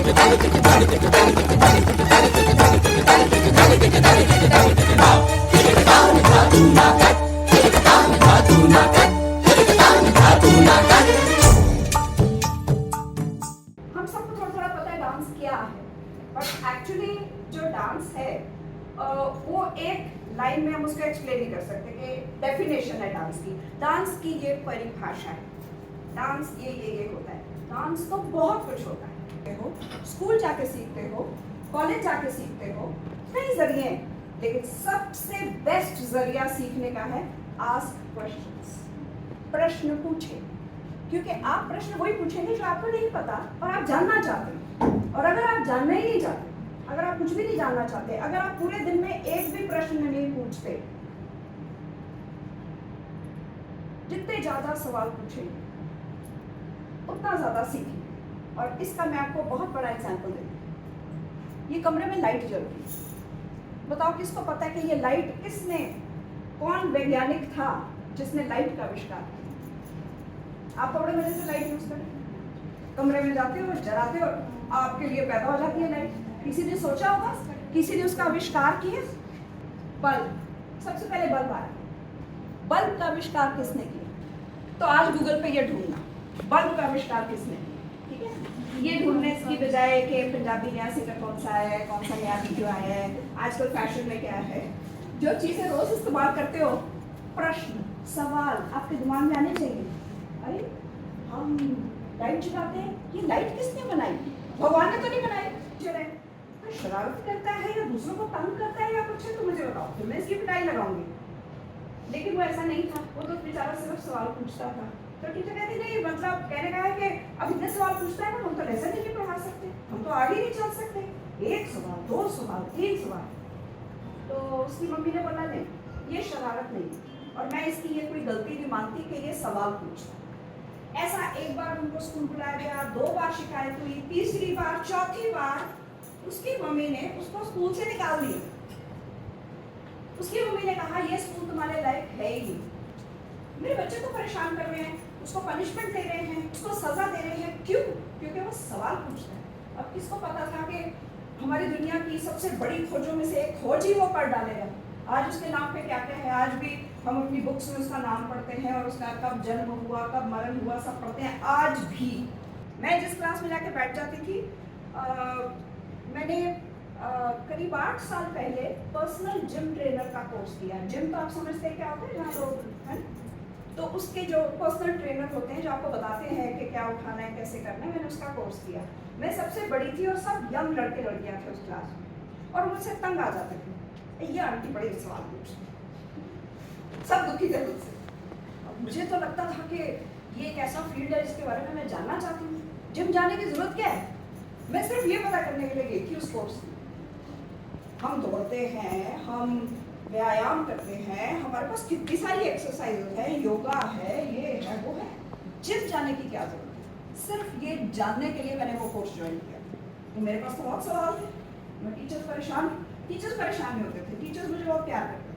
हम सबको थोड़ा थोड़ा पता है डांस क्या है, बट एक्चुअली जो डांस है वो एक लाइन में हम उसको एक्सप्लेन नहीं कर सकते कि डेफिनेशन है डांस की। डांस की ये परिभाषा है, डांस ये होता है। डांस तो बहुत कुछ होता है, हो स्कूल जाके सीखते हो, कॉलेज जाके सीखते हो, कई जरिए हैं, लेकिन सबसे बेस्ट जरिया सीखने का है आस्क क्वेश्चंस, प्रश्न पूछे। क्योंकि आप प्रश्न वही पूछेंगे जो आपको नहीं पता और आप जानना चाहते हैं। और अगर आप जानना ही नहीं चाहते, अगर आप कुछ भी नहीं जानना चाहते, अगर आप पूरे दिन में एक भी प्रश्न नहीं पूछते, जितने ज्यादा सवाल पूछेंगे उतना ज्यादा सीखेंगे। और इसका मैं आपको बहुत बड़ा एग्जांपल देती हूँ। ये कमरे में लाइट जल रही है, बताओ किसको पता है कि ये लाइट किसने, कौन वैज्ञानिक था जिसने लाइट का आविष्कार किया? आप तो बड़े मजे से लाइट यूज करें, कमरे में जाते हो, जलाते हो, आपके लिए पैदा हो जाती है लाइट। किसी ने सोचा होगा, किसी ने उसका आविष्कार किया? बल्ब, सबसे पहले बल्ब आया। बल्ब का आविष्कार किसने किया? तो आज गूगल पे ये ढूंढना, बल्ब का आविष्कार किसने किया, ठीक है? ये ढूंढने की बजाय कि पंजाबी नया सिंगर कौन सा है, कौन सा नया वीडियो आया है, आजकल फैशन में क्या है, जो चीजें रोज इस्तेमाल करते हो, प्रश्न सवाल आपके दिमाग में आने चाहिए। अरे हम लाइट जलाते हैं, ये लाइट किसने बनाई? भगवान ने तो नहीं बनाई। चले तो शरारत करता है या दूसरों को तंग करता है या कुछ है, तो मुझे बताओ, तो मैं इसकी पिटाई लगाऊंगी। लेकिन वो ऐसा नहीं था, वो तो बेचारा सिर्फ सवाल पूछता था। तो टीचर कहती नहीं, मतलब कहने का है कि अब इतने सवाल पूछता है ना, हम तो लेसन ही नहीं पढ़ा सकते, हम तो आगे नहीं चल सकते। एक सवाल, दो सवाल, तीन सवाल। तो उसकी मम्मी ने बोला नहीं, ये शरारत नहीं, और मैं इसकी ये कोई गलती नहीं मानती कि ये सवाल पूछता। ऐसा एक बार उनको स्कूल बुलाया गया, 2 बार शिकायत हुई, तीसरी बार, चौथी बार उसकी मम्मी ने उसको स्कूल से निकाल दिया। उसकी मम्मी ने कहा ये स्कूल तुम्हारे लायक है ही नहीं, मेरे बच्चे को परेशान कर रहे हैं, उसको पनिशमेंट दे रहे हैं, उसको सजा दे रहे हैं। क्यों? क्योंकि वो सवाल पूछता है। अब किसको पता था कि हमारी दुनिया की सबसे बड़ी खोजों में से एक खोज ही वो कर डालेगा। आज उसके नाम पे क्या क्या है, आज भी हम अपनी बुक्स में उसका नाम पढ़ते हैं और उसका कब जन्म हुआ, कब मरण हुआ, सब पढ़ते हैं आज भी। मैं जिस क्लास में जाके बैठ जाती थी, मैंने करीब 8 साल पहले पर्सनल जिम ट्रेनर का कोर्स किया। जिम तो आप समझते हैं क्या होता है, जहाँ लोग है, तो उसके जो पर्सनल ट्रेनर होते हैं जो आपको बताते हैं कि क्या उठाना है, कैसे करना है, मैंने उसका कोर्स किया। मैं सबसे बड़ी थी और सब यंग लड़के लड़कियाँ थे उस क्लास में, और मुझसे तंग आ जाते थे, ये आंटी बड़े सवाल पूछती, सब दुखी थे मुझसे। मुझे तो लगता था कि ये एक ऐसा फील्ड है जिसके बारे में मैं जानना चाहती हूँ। जिम जाने की जरूरत क्या है? मैं सिर्फ ये पता करने के लिए गई थी उस कोर्स में। हम दौड़ते हैं, हम व्यायाम करते हैं, हमारे पास कितनी सारी एक्सरसाइज है, योगा है, ये है, वो है। जिम जाने की क्या जरूरत है? सिर्फ ये जानने के लिए मैंने वो कोर्स ज्वाइन किया। तो मेरे पास तो बहुत सवाल थे, मैं टीचर्स परेशान नहीं होते थे, टीचर्स मुझे बहुत प्यार करते थे,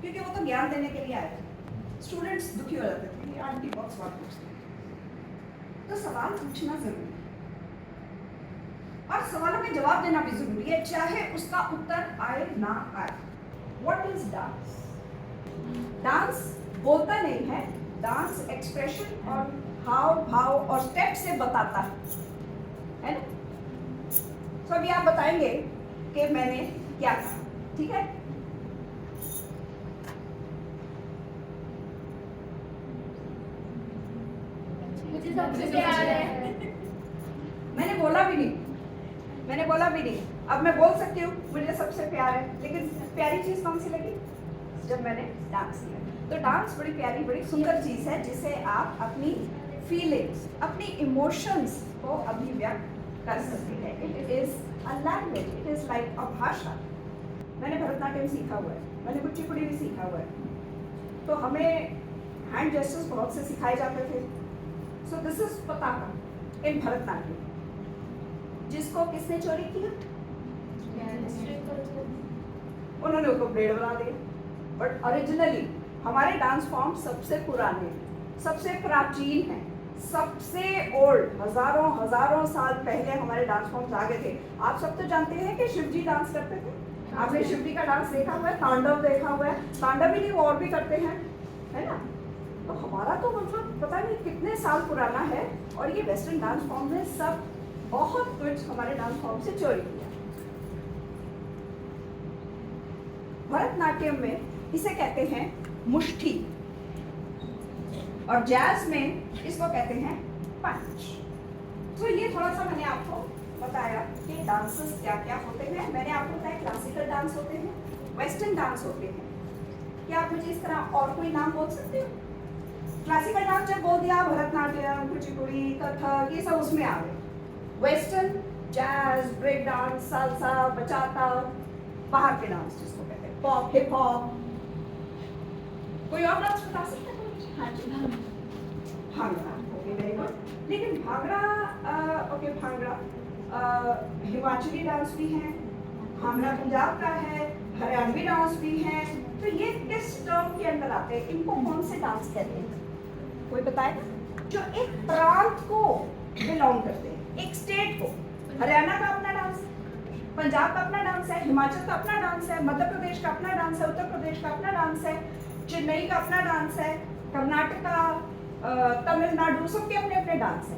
क्योंकि वो तो ज्ञान देने के लिए आए थे। स्टूडेंट्स दुखी हो जाते थे कि आंटी बहुत सवाल पूछती है। तो सवाल पूछना जरूरी है और सवालों के जवाब देना भी जरूरी है, चाहे उसका उत्तर आए ना आए। What is dance? डांस बोलता नहीं है, डांस एक्सप्रेशन और हाव भाव और स्टेप से बताता है ना? तो अभी आप बताएंगे कि मैंने क्या कहा, ठीक है? मुझे सबसे प्यार है। मैंने बोला भी नहीं। अब मैं बोल सकती हूँ मुझे सबसे प्यार है, लेकिन प्यारी चीज कौन सी लगी? जब मैंने डांस किया। तो डांस बड़ी प्यारी, बड़ी सुंदर चीज है जिसे आप अपनी फीलिंग्स, अपनी इमोशंस को अभिव्यक्त कर सकते हैं। It is a language, it is like अ भाषा। मैंने भरतनाट्यम सीखा हुआ है, मैंने कुचिपुड़ी भी सीखा हुआ है, तो हमें हैंड जेस्चर्स बहुत से सिखाए जाते थे। सो दिस इज पताका इन भरतनाट्यम। जिसको किसने चोरी किया? उन्होंने उसको ब्लेड बना दिया। बट ओरिजिनली हमारे डांस फॉर्म सबसे पुराने, सबसे प्राचीन है, सबसे ओल्ड हजारों हजारों साल पहले हमारे डांस फॉर्म्स आगे थे। आप सब तो जानते हैं कि शिव जी डांस करते थे। आपने शिव जी का डांस देखा हुआ है, तांडव देखा हुआ है। तांडव ही नहीं वो और भी करते हैं, है ना। तो हमारा तो मतलब पता नहीं कितने साल पुराना है, और ये वेस्टर्न डांस फॉर्म ने सब बहुत कुछ हमारे डांस फॉर्म से चोरी किया। भरतनाट्यम में इसे कहते हैं मुष्टि, और जैज में इसको कहते हैं पंच। तो ये थोड़ा सा मैंने आपको बताया कि डांसेस क्या क्या होते हैं। मैंने आपको बताया क्लासिकल डांस होते हैं, वेस्टर्न डांस होते हैं। क्या आप मुझे इस तरह और कोई नाम बोल सकते हो? क्लासिकल डांस जब बोल दिया, भरतनाट्यम, कुचिपुड़ी, कथक, ये सब उसमें आ गए। Western, jazz, break dance, salsa, bachata, बाहर के डांस जिसको कहते हैं पॉप, हिप हॉप। कोई और डांस बता सकते हैं? हाँ जी, भांगड़ा। Okay, very good. लेकिन भांगड़ा, ओके, भांगड़ा हिमाचली डांस भी है, भांगड़ा पंजाब का है, हरियाणवी डांस भी है। तो ये किस टर्म के अंदर आते हैं? इनको कौन से डांस कहते हैं? कोई बताएगा? जो एक प्रांत को बिलोंग करते हैं, एक स्टेट को। हरियाणा का अपना डांस है, पंजाब का अपना डांस है, हिमाचल का अपना डांस है, मध्य प्रदेश का अपना डांस है, उत्तर प्रदेश का अपना डांस है, चेन्नई का अपना डांस है, कर्नाटका, तमिलनाडु, सबके अपने अपने डांस है।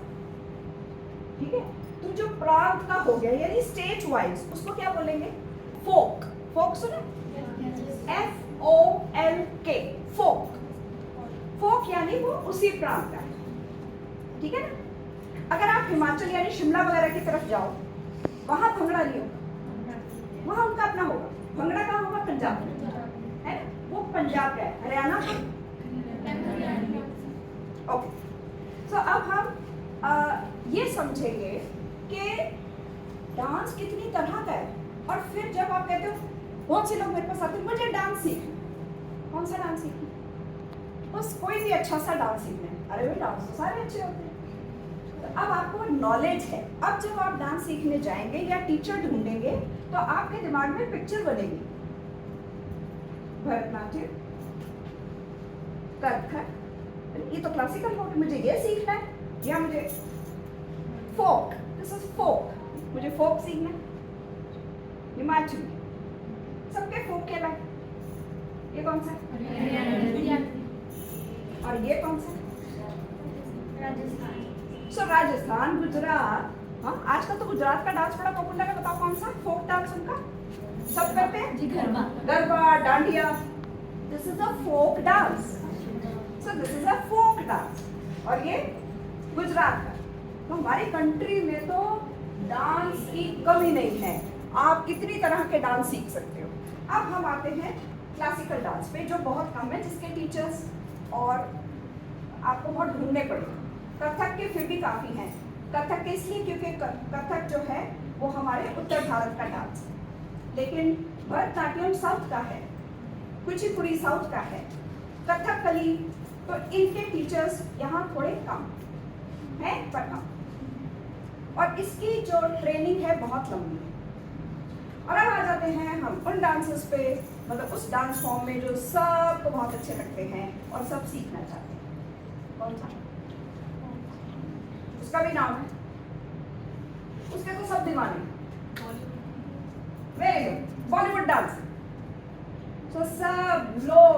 ठीक है। तो जो प्रांत का हो गया यानी स्टेट वाइज, उसको क्या बोलेंगे? फोक। फोक सुना? FOLK, फोक। फोक यानी वो उसी प्रांत का है। ठीक है ना। अगर आप हिमाचल यानी शिमला वगैरह की तरफ जाओ, वहां भंगड़ा नहीं होगा, वहां उनका अपना होगा। भंगड़ा कहाँ होगा? पंजाब में, है ना, वो पंजाब का है। हरियाणा का, ओके। सो अब हम ये समझेंगे कि डांस कितनी तरह का है। और फिर जब आप कहते हो, बहुत से लोग मेरे पास आते हैं, मुझे डांस सीखना। कौन सा डांस सीखना? बस कोई भी अच्छा सा डांस सीखना है। अरे भाई, डांस तो सारे अच्छे होते हैं। तो अब आपको नॉलेज है। अब जब आप डांस सीखने जाएंगे या टीचर ढूंढेंगे, तो आपके दिमाग में पिक्चर बनेगी। भरतनाट्यम, कथक, ये तो क्लासिकल हो गया, मुझे ये सीखना है, या मुझे फोक, दिस इज फोक, मुझे फोक सीखना है। हिमाचली, सबके फोक के अलग। ये कौन सा है? और ये कौन सा? सो राजस्थान, गुजरात। हाँ, आजकल तो गुजरात का डांस बड़ा पॉपुलर है। बताओ कौन सा फोक डांस उनका? सब करते हैं जी, garba. Garba, dandiya. This is a folk dance. So this is a folk dance. और ये गुजरात का। तो हमारी कंट्री में तो डांस की कमी नहीं है। आप कितनी तरह के डांस सीख सकते हो। अब हम आते हैं क्लासिकल डांस पे, जो बहुत कम है, जिसके टीचर्स और आपको बहुत ढूंढने पड़ेंगे। कथक के फिर भी काफ़ी हैं। कथक इसलिए क्योंकि कथक जो है वो हमारे उत्तर भारत का डांस है, लेकिन भरतनाट्यम साउथ का है, कुचिपुड़ी साउथ का है, कथकली, तो इनके टीचर्स यहाँ थोड़े कम हैं, पर कम। और इसकी जो ट्रेनिंग है बहुत लंबी है। और अब आ जाते हैं हम उन डांसेस पे, मतलब उस डांस फॉर्म में जो सबको बहुत अच्छे लगते हैं और सब सीखना चाहते हैं। कौन सा? उसका भी नाम है, उसके तो सब दीवाने। Very good, Bollywood dance. तो सब लोग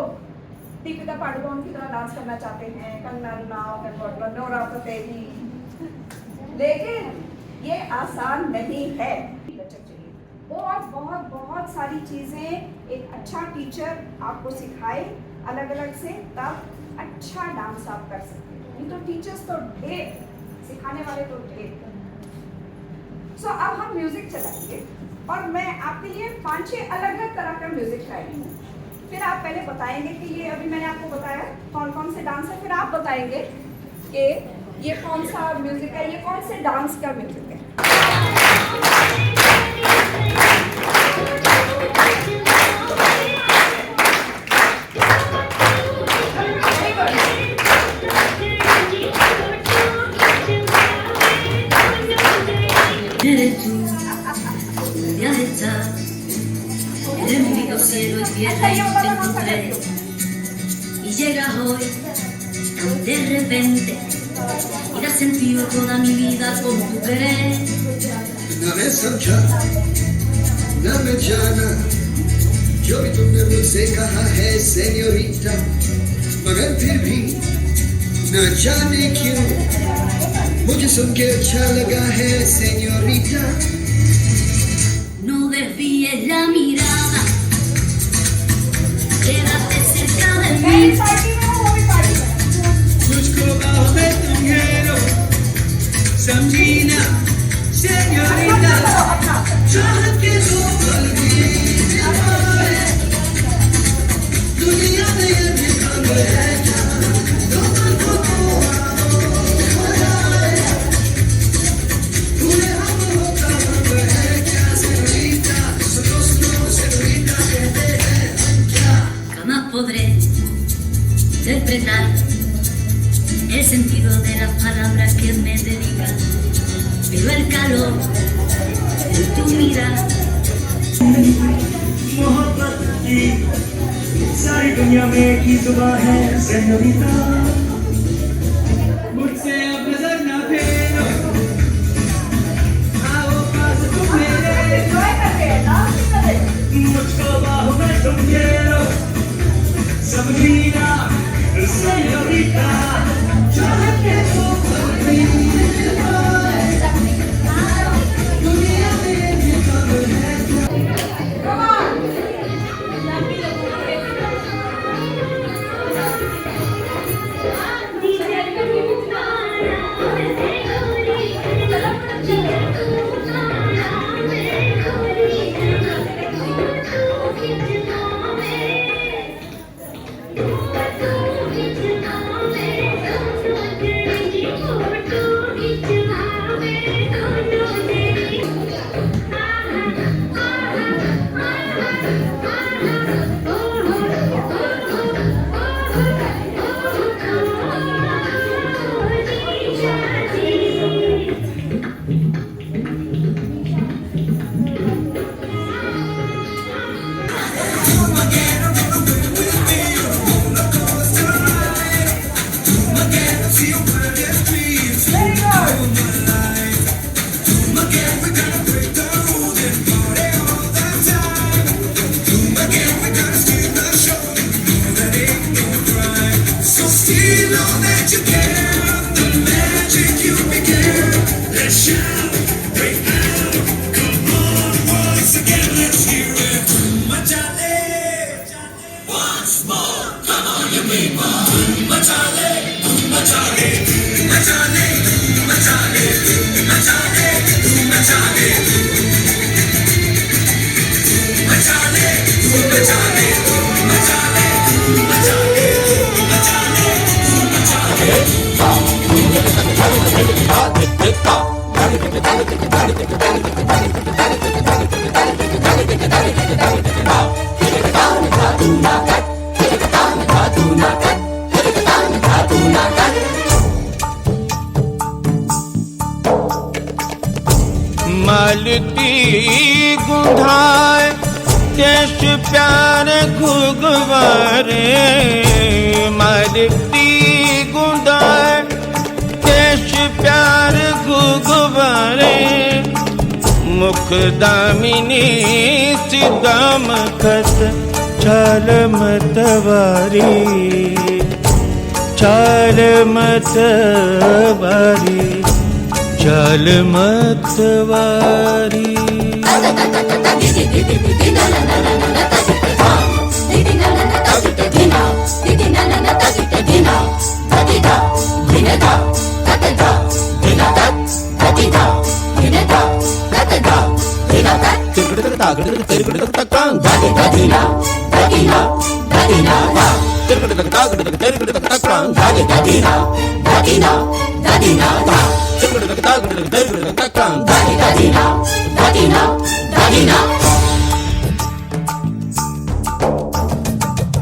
दीपिका पादुकोण की तरह डांस करना चाहते हैं, कंगना रनावत, नोरा फतेही, लेकिन ये आसान नहीं है। बहुत बहुत बहुत सारी चीजें एक अच्छा टीचर आपको सिखाए अलग अलग से, तब अच्छा डांस आप कर सकते हैं। नहीं तो टीचर्स तो ढेर, सिखाने वाले तो ढेर। सो अब हम म्यूजिक चलाएंगे और मैं आपके लिए 5-6 अलग अलग तरह का म्यूजिक गाएंगी हूँ। फिर आप पहले बताएंगे कि ये अभी मैंने आपको बताया कौन कौन से डांस है, फिर आप बताएंगे कि ये कौन सा म्यूजिक है, ये कौन से डांस का म्यूजिक है। Eres tú, la lealtad, el enemigo cielo y tierra y te encontré. Y llegas hoy tan de repente, y dar sentido a toda mi vida con tu querer. नवे समझा न मैं जाना जो भी तुमने मुझसे कहा है सेन्योरिटा, मगर फिर भी न जाने क्यों मुझे सुन के अच्छा लगा है senorita. No desvíes la mirada, quédate cerca de mí. मुझको बाहों में तुम घेरो, समझी ना सेन्योरिटा. चाहत के दो पल भी आए, दुनिया में ये भी कम है क्या, दो पल को हो जाए, पूरे हम होता हम है क्या सेन्योरिटा. सुनो सुनो सेन्योरिटा कहते हैं क्या. Jamás podré interpretar el sentido de las palabras que me dedican, pero el calor de tu mirada मोहब्बत की सारी दुनिया में एक ही जुबान है सेन्योरिटा. मुझसे अब नजर ना फेरो, आओ पास तुम मेरे, मुझको बाहों में तुम घेरो, समझी ना सेन्योरिटा. चाहत के दो पल भी आए, दुनिया में ये भी कम है क्या. मालती गुंधाए देश प्यार घुगवारे, मालती गुंधाए देश प्यार घुगवारे. मुख दामिनी सिदाम खत छाल मतवारी, छाल मतवारी, छाल मतवारी.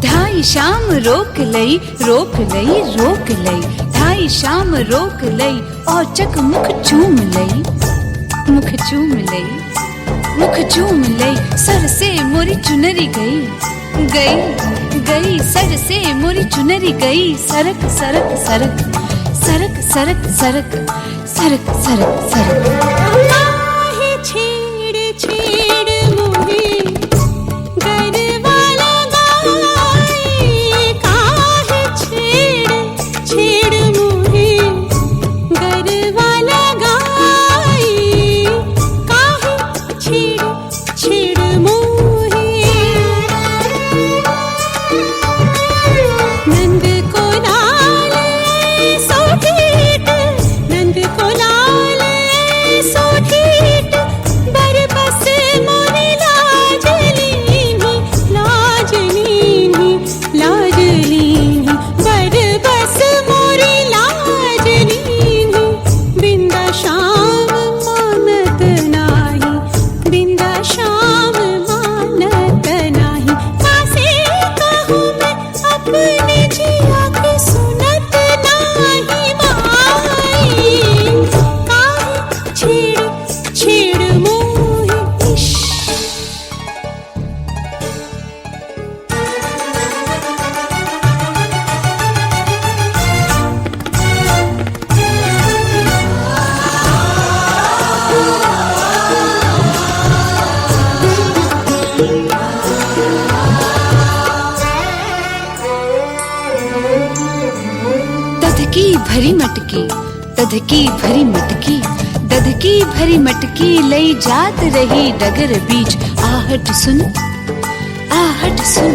ढाई शाम रोक लई, रोक लई, रोक लई. ढाई शाम रोक लई और चक मुख चूम लई, मुख चूम लई, मुख चूम लई. सर से मोरी चुनरी गई, गई, गई. सर से मोरी चुनरी गई. सरक, सरक, सरक, सरक सरक सरक सरक सरक सरक काहे छेड़ छेड़ मोहे गरवाला गाए काहे छेड़ छेड़ मोहे गरवाला गाए काहे छेड़ छेड़ मोहे नंद को लाल सोठीट नंद को लाल सोठीट बरबस मोरे लाज लीनी लाज लीनी लाज लीनी बरबस मोरे लाज लीनी बिंदा शाम मानत नाही बिंदा शाम मानत नाही कासे कहूँ मैं अपने जिया के सुनत नाही माई काहे छेड़ छेड़ मोहे इश्क दधकी भरी मटकी दधकी भरी मटकी दधकी भरी मटकी लई जात रही डगर बीच आहट सुन आहट सुन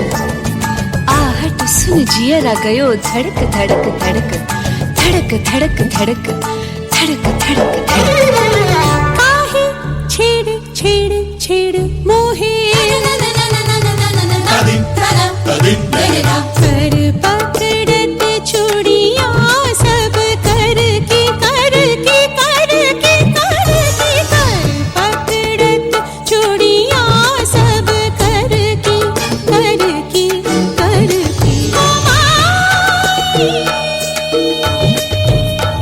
आहट सुन जियरा गयो धड़क धड़क धड़क धड़क धड़क धड़क धड़क धड़क धड़क काहे छेड़ छेड़ छेड़ मोहे कर पकड़त चूड़िया सब कर के कर के कर के कर के कर पकड़त चूड़िया सब कर के कर के कर के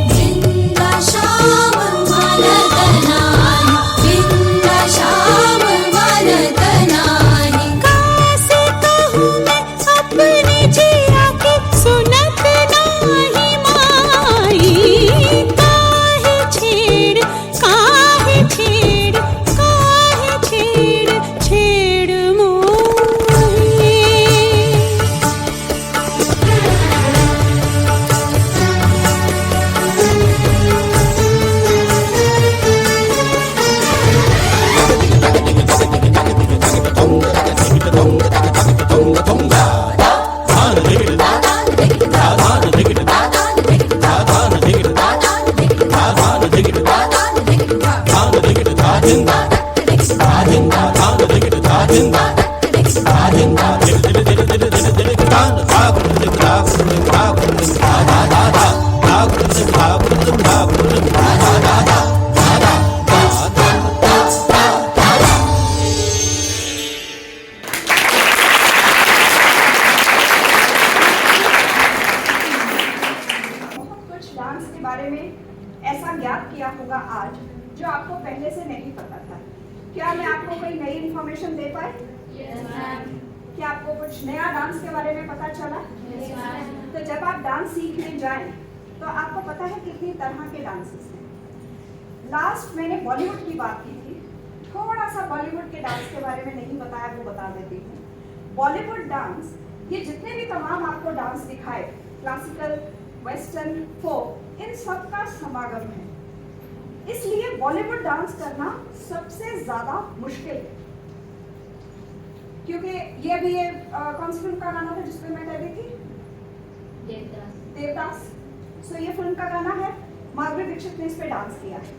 बिंदा शाम मानत नाही बिंदा शाम मानत नाही कासे कहूँ मैं अपने जिया के सुनत नाही माई काहे छेड़ छेड़ काहे छेड़ छेड़ मोहे बहुत कुछ डांस के बारे में ऐसा ज्ञात किया होगा आज जो आपको पहले से नहीं पता था। क्या मैं आपको कोई नई इन्फॉर्मेशन दे पाई? क्या आपको कुछ नया डांस के बारे में पता चला? तो जब आप डांस सीखने जाएं तो आपको पता है कितनी तरह के डांसेस हैं। लास्ट मैंने बॉलीवुड की बात की थी, थोड़ा सा बॉलीवुड के डांस के बारे में नहीं बताया, वो बता देती हूँ। बॉलीवुड डांस, ये जितने भी तमाम आपको डांस दिखाए, क्लासिकल, वेस्टर्न, फोक, इन सब का समागम है। इसलिए बॉलीवुड डांस करना सबसे ज्यादा मुश्किल है, क्योंकि ये भी कौन सी फिल्म का गाना था जिसमें मैं कह रही थी? देवदास। सो ये फिल्म का गाना है, माधुरी दीक्षित ने इस पे डांस किया है।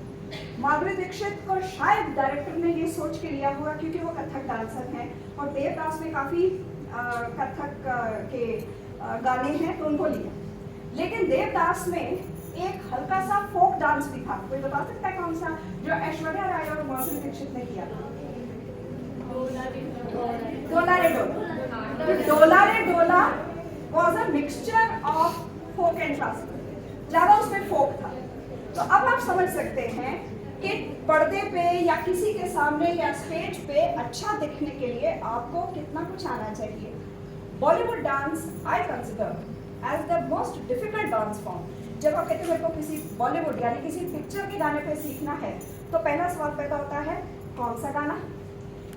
माधुरी दीक्षित को शायद डायरेक्टर ने ये सोच के लिया हुआ क्योंकि वो कथक डांसर हैं और देवदास में काफी कथक के गाने हैं तो उनको लिया। लेकिन देवदास में एक हल्का सा फोक डांस भी था। कोई बता सकता है कौन सा, जो ऐश्वर्या राय और माधुरी दीक्षित ने किया था? डोला रे डोला। Dola Re Dola was a mixture of folk and classical, ज्यादा उसमें फोक था। तो अब आप समझ सकते हैं कि पर्दे पे या किसी के सामने या स्टेज पे अच्छा दिखने के लिए आपको कितना कुछ आना चाहिए। Bollywood dance I consider as the most difficult dance form. जब आप कहते हो मेरे को किसी बॉलीवुड यानी किसी पिक्चर के गाने पे सीखना है, तो पहला सवाल पैदा होता है कौन सा गाना।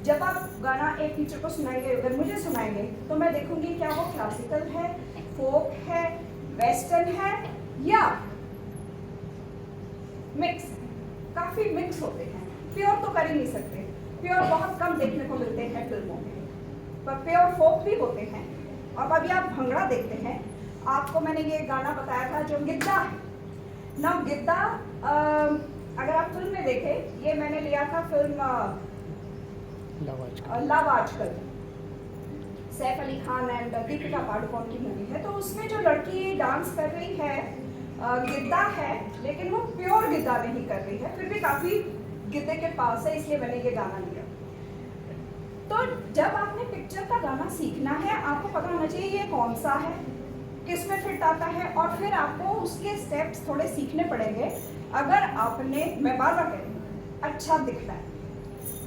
जब आप गाना एक टीचर को सुनाएंगे, अगर मुझे सुनाएंगे, तो मैं देखूंगी क्या वो क्लासिकल है, फोक है, वेस्टर्न है या मिक्स। काफी मिक्स होते हैं, प्योर तो कर ही नहीं सकते, प्योर बहुत कम देखने को मिलते हैं फिल्मों में, पर प्योर फोक भी होते हैं। अब अभी आप भंगड़ा देखते हैं, आपको मैंने ये गाना बताया था जो गिद्दा है ना। गिद्दा अगर आप फिल्म में देखें, ये मैंने लिया था फिल्म लव आजकल, सैफ अली खान एंड दीपिका पादुकोण की मूवी है। तो उसमें जो लड़की डांस कर रही है गिद्दा है, लेकिन वो प्योर गिद्दा नहीं कर रही है, फिर भी काफी गिद्दे के पास है, इसलिए मैंने ये गाना लिया। तो जब आपने पिक्चर का गाना सीखना है, आपको पता होना चाहिए ये कौन सा है, किस में फिट आता है, और फिर आपको उसके स्टेप्स थोड़े सीखने पड़ेंगे। अगर आपने, मैं बार बार कह रही हूँ, अच्छा दिखना है।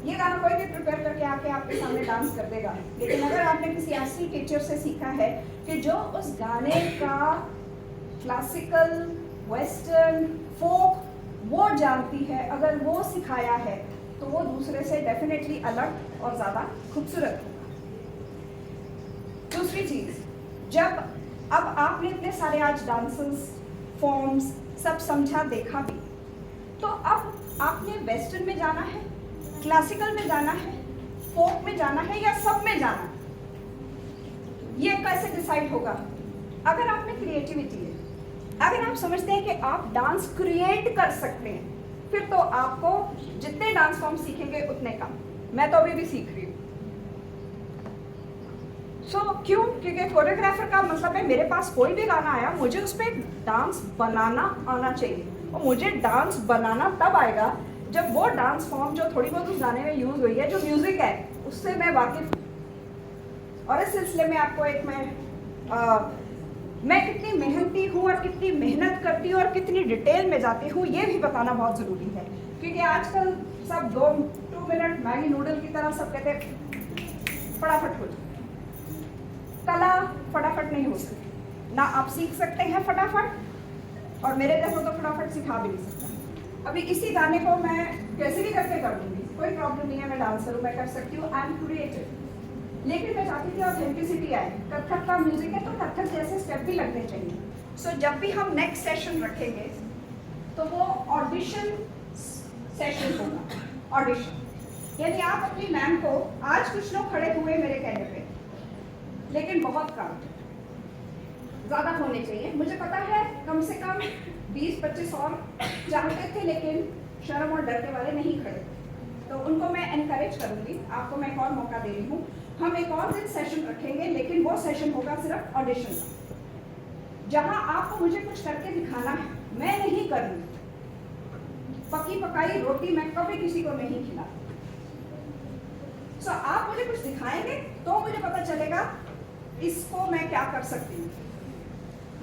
ये गाना कोई भी प्रिपेयर करके आके आपके सामने डांस कर देगा, लेकिन अगर आपने किसी ऐसी टीचर से सीखा है कि जो उस गाने का क्लासिकल, वेस्टर्न, फोक वो जानती है, अगर वो सिखाया है, तो वो दूसरे से डेफिनेटली अलग और ज़्यादा खूबसूरत होगा। दूसरी चीज़, जब अब आपने इतने सारे आज डांसेस, फॉर्म्स सब समझा, देखा भी, तो अब आपने वेस्टर्न में जाना है, क्लासिकल में जाना है, फोक में जाना है या सब में जाना है, ये कैसे डिसाइड होगा? अगर आप में क्रिएटिविटी है, अगर आप समझते हैं कि आप डांस क्रिएट कर सकते हैं, फिर तो आपको जितने डांस फॉर्म सीखेंगे उतने कम। मैं तो अभी भी सीख रही हूँ। क्यों? क्योंकि कोरियोग्राफर का मतलब है मेरे पास कोई भी गाना आया, मुझे उस पर डांस बनाना आना चाहिए, और मुझे डांस बनाना तब आएगा जब वो डांस फॉर्म जो थोड़ी बहुत उस गाने में यूज हुई है, जो म्यूजिक है, उससे मैं वाकिफ हूँ। और इस सिलसिले में आपको एक मैं कितनी मेहनती हूँ और कितनी मेहनत करती हूँ और कितनी डिटेल में जाती हूँ, ये भी बताना बहुत ज़रूरी है। क्योंकि आजकल सब 2 मिनट मैगी नूडल की तरह सब कहते हैं फटाफट हो जाए। कला फटाफट नहीं हो सकती, ना आप सीख सकते हैं फटाफट, और मेरे जैसे तो फटाफट सिखा भी नहीं सकता। अभी इसी गाने को मैं कैसे भी करके कर दूँगी, कोई प्रॉब्लम नहीं है, मैं डांसर हूँ, मैं कर सकती हूँ, आई एम क्रिएटिव। लेकिन मैं चाहती थी ऑथेंटिसिटी आए। कथक का म्यूजिक है तो कथक जैसे स्टेप भी लगने चाहिए। जब भी हम नेक्स्ट सेशन रखेंगे तो वो ऑडिशन सेशन होगा। ऑडिशन यानी आप अपनी मैम को, आज कुछ लोग खड़े हुए मेरे कहने पे, लेकिन बहुत कम, ज़्यादा होने चाहिए। मुझे पता है कम से कम 20-25 और चाहते थे, लेकिन शर्म और डर के वाले नहीं खड़े, तो उनको मैं एनकरेज करूँगी। आपको मैं एक और मौका दे रही हूँ। हम एक और दिन सेशन रखेंगे, लेकिन वो सेशन होगा सिर्फ ऑडिशन का, जहाँ आपको मुझे कुछ करके दिखाना है। मैं नहीं करूँगी पकी पकाई रोटी, मैं कभी किसी को नहीं खिलाती। आप मुझे कुछ दिखाएंगे तो मुझे पता चलेगा इसको मैं क्या कर सकती हूँ।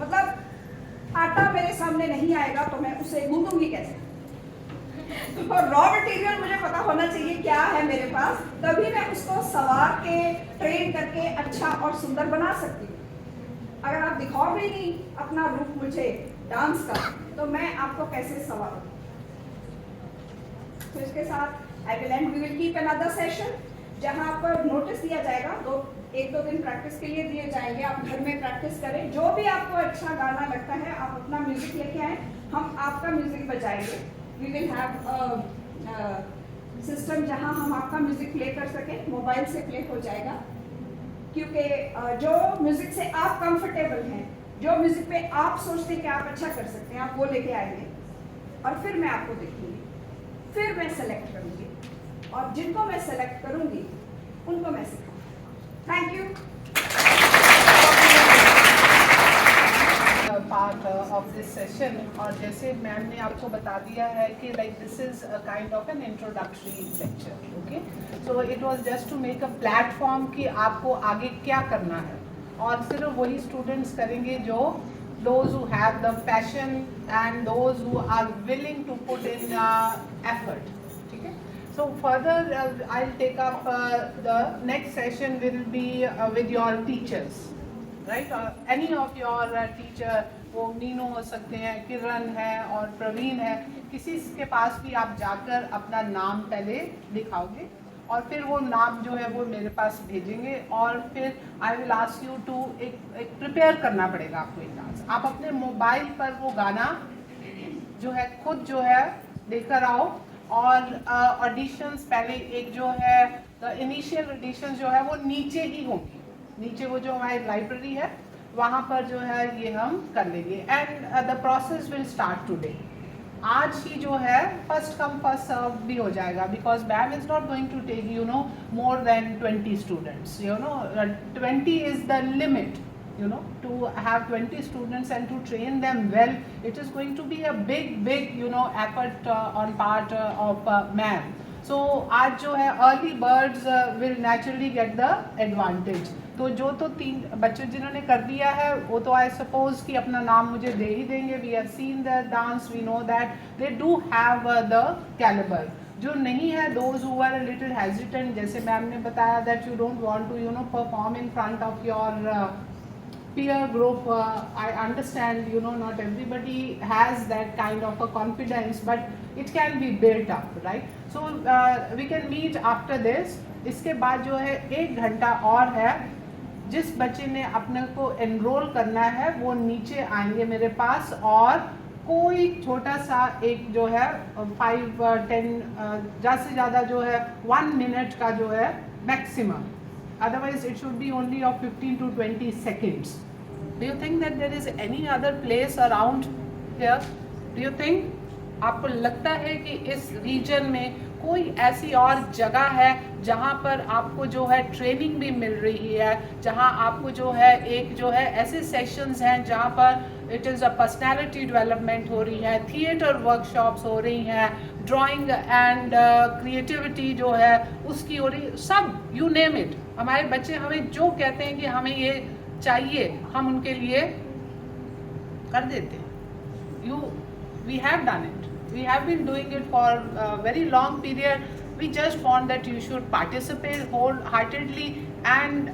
मतलब आटा मेरे सामने नहीं आएगा तो मैं उसे गूंदूंगी कैसे, और रॉ मटेरियल मुझे पता होना चाहिए क्या है मेरे पास, तभी मैं उसको सवार के, ट्रेन करके अच्छा और सुंदर बना सकती हूँ। अगर आप दिखाओ भी नहीं अपना रूप मुझे डांस का, तो मैं आपको कैसे सवारूं? तो इसके साथ I will end we will keep another session, जहां आपको नोटिस दिया जाएगा, 1-2 दिन प्रैक्टिस के लिए दिए जाएंगे। आप घर में प्रैक्टिस करें, जो भी आपको अच्छा गाना लगता है आप अपना म्यूजिक लेके आए, हम आपका म्यूजिक बजाएंगे। वी विल हैव सिस्टम जहां हम आपका म्यूजिक प्ले कर सकें, मोबाइल से प्ले हो जाएगा, क्योंकि जो म्यूजिक से आप कंफर्टेबल हैं, जो म्यूजिक पे आप सोचते हैं कि आप अच्छा कर सकते हैं, आप वो लेके आएंगे, और फिर मैं आपको देखूंगी, फिर मैं सेलेक्ट करूंगी, और जिनको मैं सेलेक्ट करूंगी उनको मैं सिखाऊंगी। Thank you. Part of this session, और जैसे मैम ने आपको बता दिया है कि like this is a kind of an introductory lecture, okay. So it was just to make a platform कि आपको आगे क्या करना है, और सिर्फ वही स्टूडेंट्स करेंगे जो those who have the passion and those who are willing to put in effort. Okay? So further I'll take up the next session will be with your teachers. Right, any of your teacher, वो मीनू हो सकते हैं, किरण है और प्रवीण है, किसी के पास भी आप जाकर अपना नाम पहले लिखाओगे और फिर वो नाम जो है वो मेरे पास भेजेंगे और फिर I will ask you to एक प्रिपेयर करना पड़ेगा आपको एक डांस। आप अपने मोबाइल पर वो गाना जो है खुद जो है लेकर आओ और ऑडिशंस पहले एक जो है इनिशियल ऑडिशंस जो है वो नीचे ही होंगी, नीचे वो जो हमारी लाइब्रेरी है वहाँ पर जो है ये हम कर लेंगे and the process will start today. आज ही जो है फर्स्ट कम फर्स्ट सर्व भी हो जाएगा because ma'am is not going to take you no more than 20 students, you know 20 is the limit, you know, to have 20 students and to train them well, it is going to be a big you know effort on part of ma'am. So आज जो है early birds will naturally get the advantage. तो जो तो 3 बच्चे जिन्होंने कर दिया है वो तो I suppose कि अपना नाम मुझे दे ही देंगे. We have seen the dance, we know that they do have the caliber. जो नहीं है those who are a little hesitant, जैसे मैम ने बताया that you don't want to you know perform in front of your peer group, I understand, you know, not everybody has that kind of a confidence, but it can be built up, right? So we can meet after this. इसके बाद जो है 1 घंटा और है, जिस बच्चे ने अपने को एनरोल करना है वो नीचे आएंगे मेरे पास और कोई छोटा सा एक जो है 5-10 ज़्यादा से ज़्यादा जो है 1 मिनट का जो है maximum, otherwise it should be only of 15 to 20 seconds. Do you think that there is any other place around here? Do you think? आपको लगता है कि इस रीजन में कोई ऐसी और जगह है जहाँ पर आपको जो है ट्रेनिंग भी मिल रही है, जहाँ आपको जो है एक जो है ऐसे सेशंस हैं जहाँ पर it is a personality development हो रही है, थिएटर वर्कशॉप्स हो रही हैं, ड्राइंग एंड क्रिएटिविटी जो है उसकी हो रही, सब यू नेम इट। हमारे बच्चे हमें जो कहते हैं कि हमें ये चाहिए हम उनके लिए कर देते हैं। We have done it. We have been doing it for a very long period. We just want that you should participate wholeheartedly and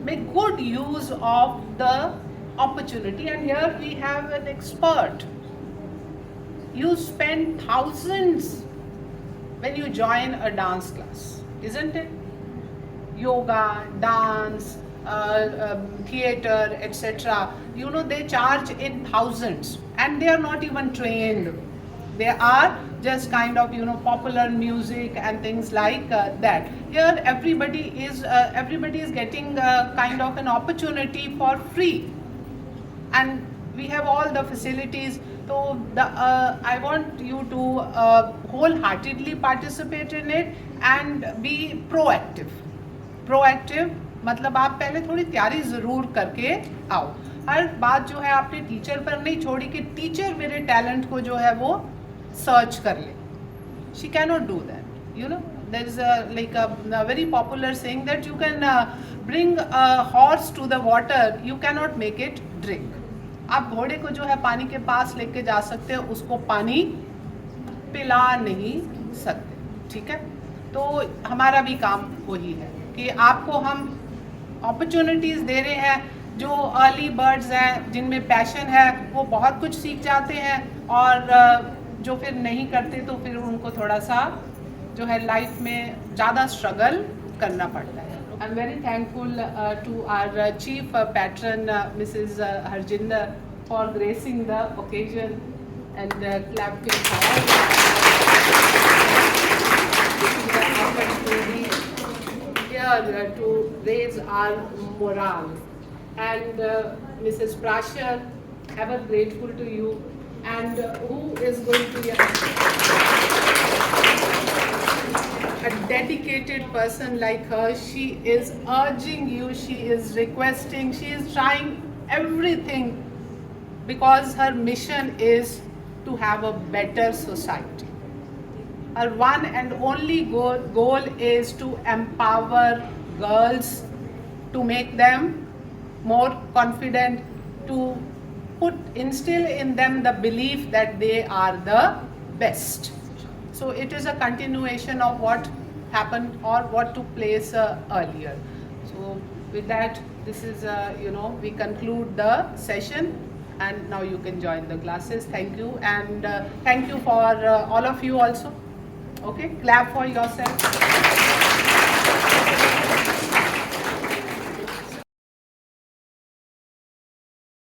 make good use of the opportunity. And here we have an expert. You spend thousands when you join a dance class, isn't it? Yoga, dance, theater, etc. You know, they charge in thousands and they are not even trained. They are just kind of, you know, popular music and things like that. Here everybody is getting kind of an opportunity for free, and we have all the facilities. So I want you to wholeheartedly participate in it and be proactive. Proactive मतलब आप पहले थोड़ी तैयारी ज़रूर करके आओ। हर बात जो है आपने टीचर पर नहीं छोड़ी कि टीचर मेरे टैलेंट को जो है वो सर्च कर ले। She cannot do that. You know, there is a very popular saying that you can bring a horse to the water, you cannot make it drink. आप घोड़े को जो है पानी के पास लेके जा सकते हो, उसको पानी पिला नहीं सकते, ठीक है? तो हमारा भी काम वही है कि आपको हम अपॉर्चुनिटीज़ दे रहे हैं। जो अर्ली बर्ड्स हैं जिनमें पैशन है वो बहुत कुछ सीख जाते हैं, और जो फिर नहीं करते तो फिर उनको थोड़ा सा जो है लाइफ में ज़्यादा स्ट्रगल करना पड़ता है। I am very thankful to our chief patron Mrs Harjinder for gracing the occasion and clapping to raise our morale, and Mrs. Prashar, ever grateful to you, and who is going to be a dedicated person like her. She is urging you, she is requesting, she is trying everything because her mission is to have a better society. Her one and only goal is to empower girls, to make them more confident, to instill in them the belief that they are the best. So it is a continuation of what happened or what took place earlier. So with that, this is we conclude the session, and now you can join the classes. Thank you, and thank you for all of you also. Okay, clap for yourself.